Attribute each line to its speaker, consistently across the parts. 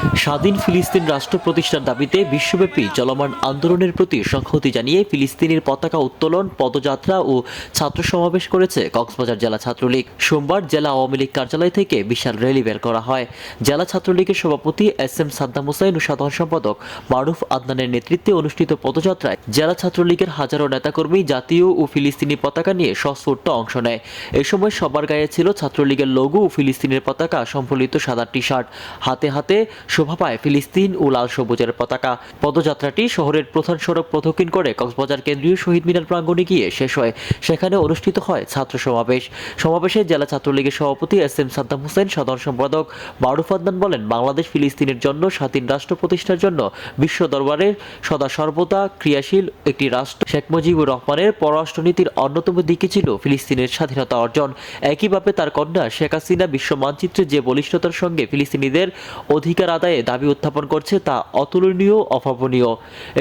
Speaker 1: স্বাধীন ফিলিস্তিন রাষ্ট্র প্রতিষ্ঠার দাবিতে বিশ্বব্যাপী চলমান আন্দোলনের প্রতি সংহতি জানিয়ে ফিলিস্তিনের পতাকা উত্তোলন, পদযাত্রা ও ছাত্র সমাবেশ করেছে কক্সবাজার জেলা ছাত্রলীগ। সোমবার জেলা আওয়ামী লীগ কার্যালয় থেকে বিশাল র্যালি বের করা হয়। জেলা ছাত্রলীগের সভাপতি এস.এম. সাদ্দাম হোসেন ও সাধারণ সম্পাদক মারুফ আদনানের নেতৃত্বে অনুষ্ঠিত পদযাত্রায় জেলা ছাত্রলীগের হাজারো নেতাকর্মী জাতীয় ও ফিলিস্তিনি পতাকা নিয়ে সস্ফূর্ত অংশ নেয়। এ সময় সবার গায়ে ছিল ছাত্রলীগের লোগো ও ফিলিস্তিনের পতাকা সম্বলিত সাদা টি শার্ট। হাতে হাতে শোভা পায় ফিলিস্তিন ও লাল সবুজের পতাকা। পদযাত্রাটি শহরের প্রধান সড়ক প্রদক্ষিণ করে কক্সবাজার কেন্দ্রীয় শহীদ মিনার প্রাঙ্গণে গিয়ে শেষ হয়। সেখানে অনুষ্ঠিত হয় ছাত্র সমাবেশ। সমাবেশে জেলা ছাত্রলীগের সভাপতি এস.এম. সাদ্দাম হোসেন, সাধারণ সম্পাদক মারুফ আদনান বলেন, বাংলাদেশ ফিলিস্তিনের জন্য স্বাধীন রাষ্ট্র প্রতিষ্ঠার জন্য বিশ্ব দরবারে সদা সর্বদা ক্রিয়াশীল একটি রাষ্ট্র। শেখ মুজিবুর রহমানের পররাষ্ট্রনীতির অন্যতম দিকে ছিল ফিলিস্তিনের স্বাধীনতা অর্জন। একইভাবে তার কন্যা শেখ হাসিনা বিশ্ব মানচিত্রে যে বলিষ্ঠতার সঙ্গে ফিলিস্তিনিদের অধিকার আদায়ে দাবি উত্থাপন করছে তা অতুলনীয়, অভাবনীয়।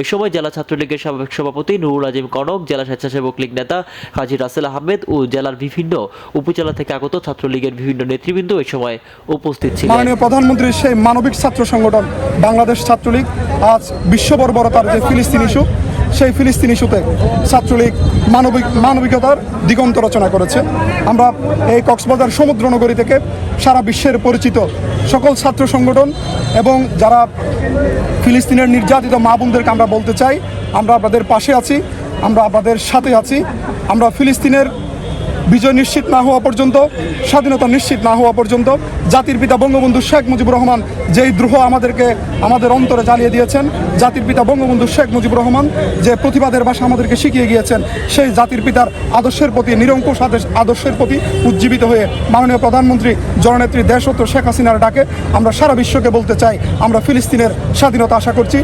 Speaker 1: এ সময় জেলা ছাত্রলীগের সাবেক সভাপতি নুরুল আজিম কনক, জেলা স্বেচ্ছাসেবক লীগ নেতা কাজী রাসেল আহমেদ ও জেলার বিভিন্ন উপজেলা থেকে আগত ছাত্রলীগের বিভিন্ন নেতৃবৃন্দ এ সময় উপস্থিত ছিলেন।
Speaker 2: মাননীয় প্রধানমন্ত্রীর সেই মানবিক ছাত্র সংগঠন বাংলাদেশ ছাত্রলীগ আজ বিশ্ববর্বরতার যে ফিলিস্তিন ইস্যু, সেই ফিলিস্তিন ইস্যুতে ছাত্রলীগ মানবিকতার দিগন্ত রচনা করেছে। আমরা এই কক্সবাজার সমুদ্রনগরী থেকে সারা বিশ্বের পরিচিত সকল ছাত্র সংগঠন এবং যারা ফিলিস্তিনের নির্যাতিত মা বোনদেরকে আমরা বলতে চাই, আমরা আপনাদের পাশে আছি, আমরা আপনাদের সাথে আছি। আমরা ফিলিস্তিনের বিজয় নিশ্চিত না হওয়া পর্যন্ত, স্বাধীনতা নিশ্চিত না হওয়া পর্যন্ত জাতির পিতা বঙ্গবন্ধু শেখ মুজিবুর রহমান যেই দ্রোহ আমাদের অন্তরে জ্বালিয়ে দিয়েছেন, জাতির পিতা বঙ্গবন্ধু শেখ মুজিবুর রহমান যে প্রতিবাদের ভাষা আমাদেরকে শিখিয়ে গিয়েছেন, সেই জাতির পিতার আদর্শের প্রতি, নিরঙ্কুশ আদর্শের প্রতি উজ্জীবিত হয়ে মাননীয় প্রধানমন্ত্রী জননেত্রী দেশরত্ন শেখ হাসিনার ডাকে আমরা সারা বিশ্বকে বলতে চাই, আমরা ফিলিস্তিনের স্বাধীনতা আশা করছি।